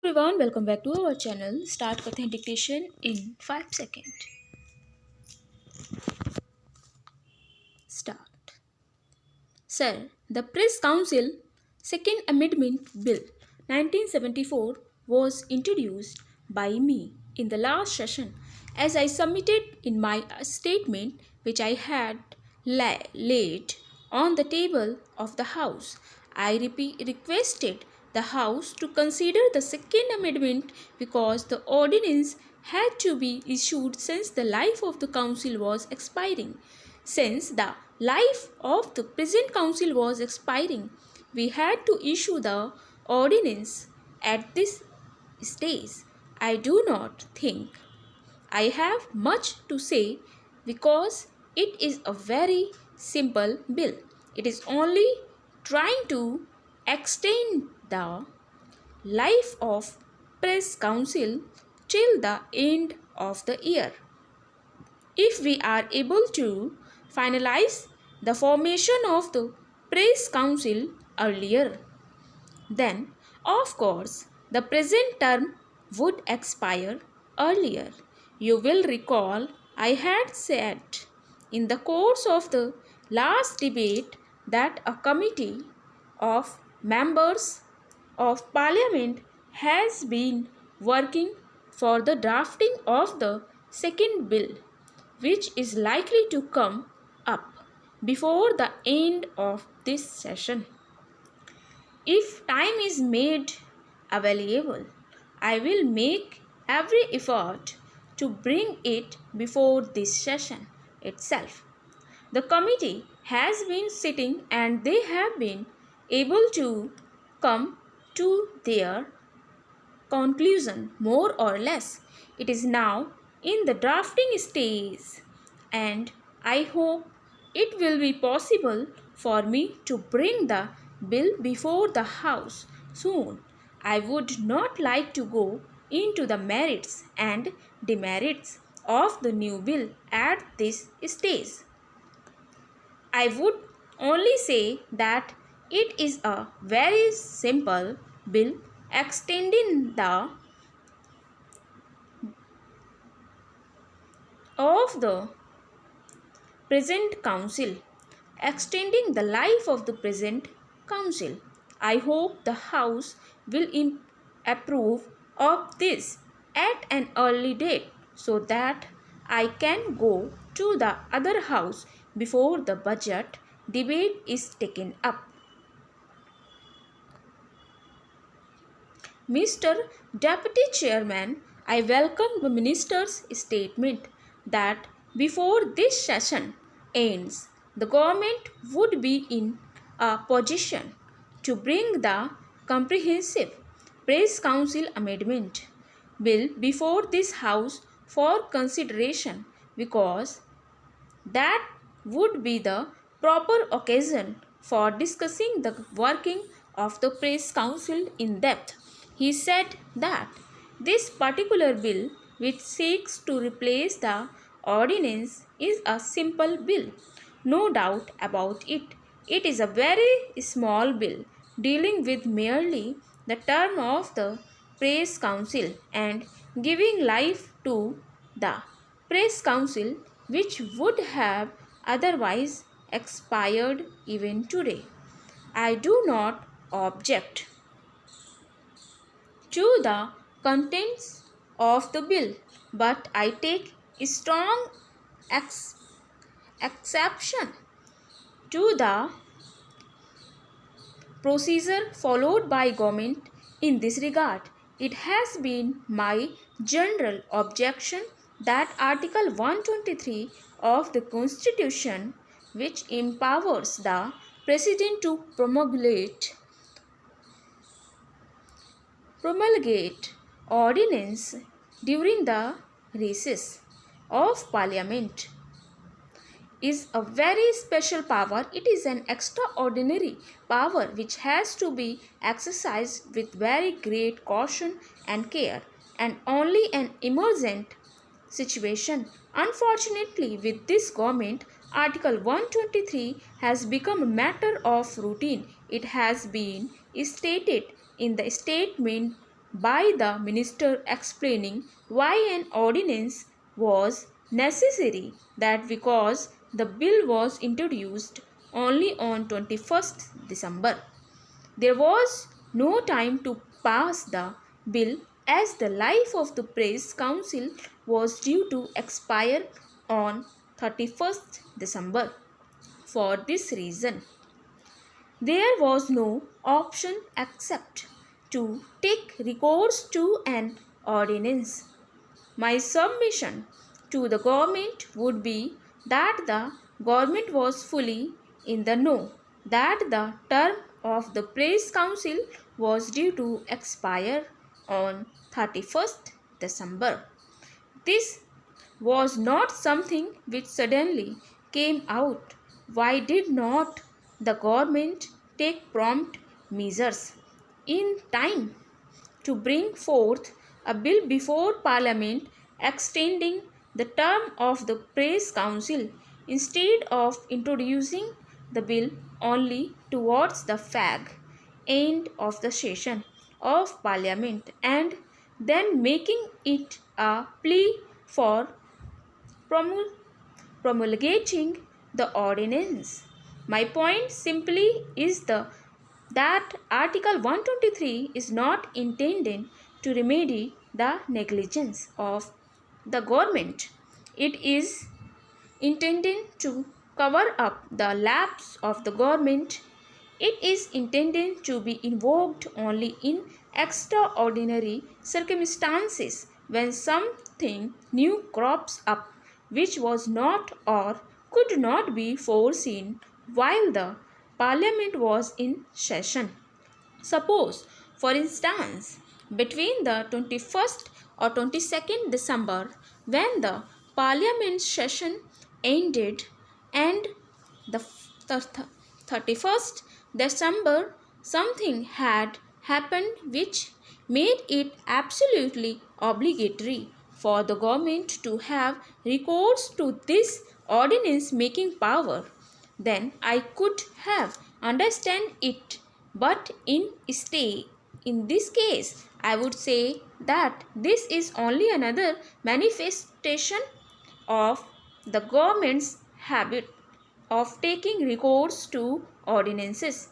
Everyone, welcome back to our channel. Start Katha dictation in 5 seconds. Start. Sir, the Press Council Second Amendment Bill 1974 was introduced by me in the last session as I submitted in my statement which I had laid on the table of the House. I requested the House to consider the Second Amendment because the ordinance had to be issued since the life of the Council was expiring. Since the life of the present council was expiring, we had to issue the ordinance at this stage. I do not think I have much to say because it is a very simple bill. It is only trying to extend the life of press council till the end of the year. If we are able to finalize the formation of the Press Council earlier, then of course the present term would expire earlier. You will recall I had said in the course of the last debate that a committee of members of parliament has been working for the drafting of the second bill which is likely to come up before the end of this session. If time is made available, I will make every effort to bring it before this session itself. The committee has been sitting and they have been able to come to their conclusion more or less. It is now in the drafting stage and I hope it will be possible for me to bring the bill before the House soon. I would not like to go into the merits and demerits of the new bill at this stage. I would only say that it is a very simple bill extending the of the present council, extending the life of the present council. I hope the House will approve of this at an early date so that I can go to the other house before the budget debate is taken up. Mr. Deputy Chairman, I welcome the Minister's statement that before this session ends, the government would be in a position to bring the comprehensive Press Council Amendment Bill before this House for consideration because that would be the proper occasion for discussing the working of the Press Council in depth. He said that this particular bill, which seeks to replace the ordinance, is a simple bill. No doubt about it. It is a very small bill dealing with merely the term of the Press Council and giving life to the Press Council, which would have otherwise expired even today. I do not object to the contents of the bill, but I take strong exception to the procedure followed by government in this regard. It has been my general objection that Article 123 of the Constitution, which empowers the President to promulgate ordinance during the recess of Parliament, is a very special power. It is an extraordinary power which has to be exercised with very great caution and care and only an emergent situation. Unfortunately, with this government, Article 123 has become a matter of routine. It has been stated in the statement by the minister explaining why an ordinance was necessary, that because the bill was introduced only on 21st December. There was no time to pass the bill as the life of the Press Council was due to expire on 31st December. For this reason, there was no option except to take recourse to an ordinance. My submission to the government would be that the government was fully in the know that the term of the Press Council was due to expire on 31st December. This was not something which suddenly came out. Why did not the government take prompt measures in time to bring forth a bill before Parliament extending the term of the Press Council instead of introducing the bill only towards the fag end of the session of Parliament and then making it a plea for promul- promulgating the ordinance. My point simply is that Article 123 is not intended to remedy the negligence of the government. It is intended to cover up the lapse of the government. It is intended to be invoked only in extraordinary circumstances when something new crops up which was not or could not be foreseen while the parliament was in session. Suppose, for instance, between the 21st or 22nd December, when the parliament session ended, and the 31st December, something had happened which made it absolutely obligatory for the government to have recourse to this ordinance making power, then I could have understand it. But in this case, I would say that this is only another manifestation of the government's habit of taking recourse to ordinances.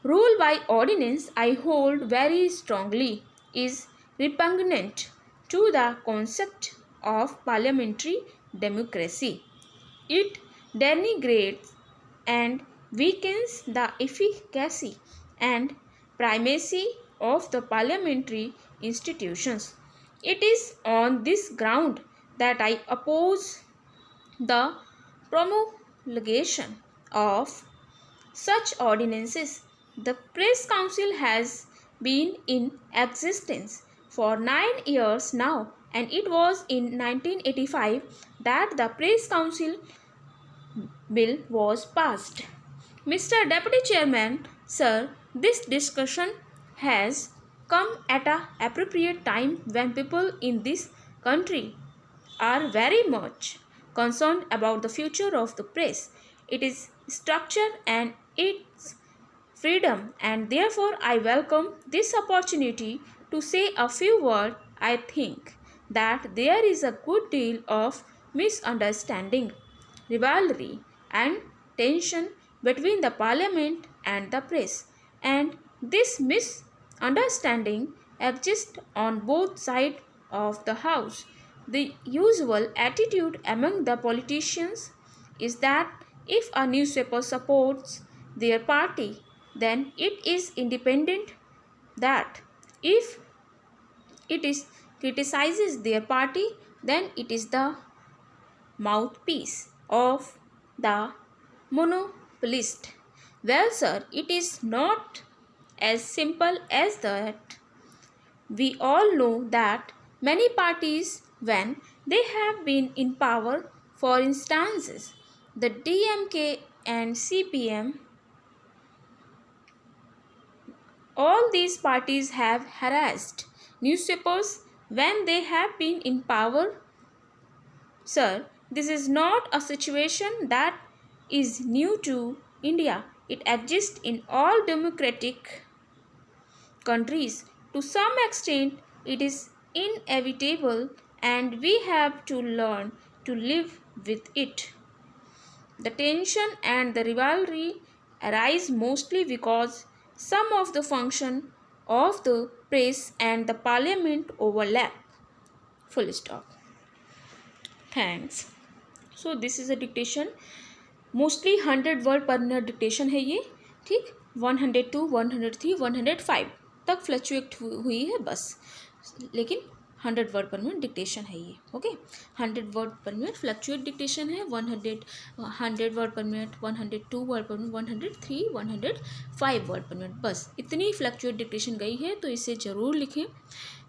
Rule by ordinance, I hold very strongly, is repugnant to the concept of parliamentary democracy. It denigrates and weakens the efficacy and primacy of the parliamentary institutions. It is on this ground that I oppose the promulgation of such ordinances. The Press Council has been in existence for 9 years now, and it was in 1985 that the Press Council bill was passed. Mr. Deputy Chairman, sir, this discussion has come at an appropriate time when people in this country are very much concerned about the future of the press, its structure, and its freedom, and therefore I welcome this opportunity to say a few words. I think that there is a good deal of misunderstanding, rivalry, and tension between the parliament and the press, and this misunderstanding exists on both sides of the house. The usual attitude among the politicians is that if a newspaper supports their party, then it is independent, that if it is criticizes their party, then it is the mouthpiece of the monopolist. Well, sir, it is not as simple as that. We all know that many parties, when they have been in power, for instances, the DMK and CPM, all these parties have harassed newspapers when they have been in power. Sir, this is not a situation that is new to India. It exists in all democratic countries. To some extent, it is inevitable and we have to learn to live with it. The tension and the rivalry arise mostly because some of the function of the press and the parliament overlap. Full stop. Thanks. So this is a dictation, mostly 100 word पर minute dictation है ये, ठीक. 102, 103, 105 तक fluctuate हुई है बस, लेकिन 100 word पर मिनट डिक्टेशन है ये. ओके, 100 वर्ड पर मिनट फ्लक्चुएट डिक्टेशन है. 100 वर्ड पर मिनट, 102 वर्ड पर मिनट, 103, 105 वर्ड पर मिनट, बस इतनी फ्लक्चुएट डिक्टेशन गई है, तो इसे ज़रूर लिखें.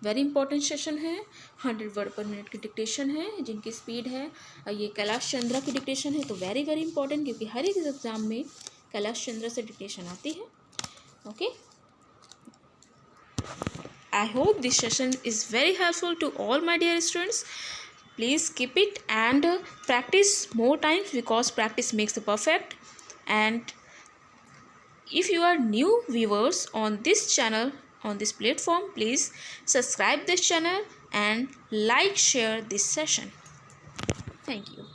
वेरी इंपॉर्टेंट सेशन है. 100 वर्ड पर मिनट की डिक्टेशन है जिनकी स्पीड है, ये कैलाश चंद्रा की डिक्टेशन है, तो वेरी वेरी इंपॉर्टेंट, क्योंकि हर एक एग्जाम में कैलाश चंद्रा से डिक्टेशन आती है. Okay, I hope this session is very helpful to all my dear students. Please keep it and practice more times, because practice makes the perfect. And if you are new viewers on this channel, on this platform, please subscribe this channel and like, share this session. Thank you.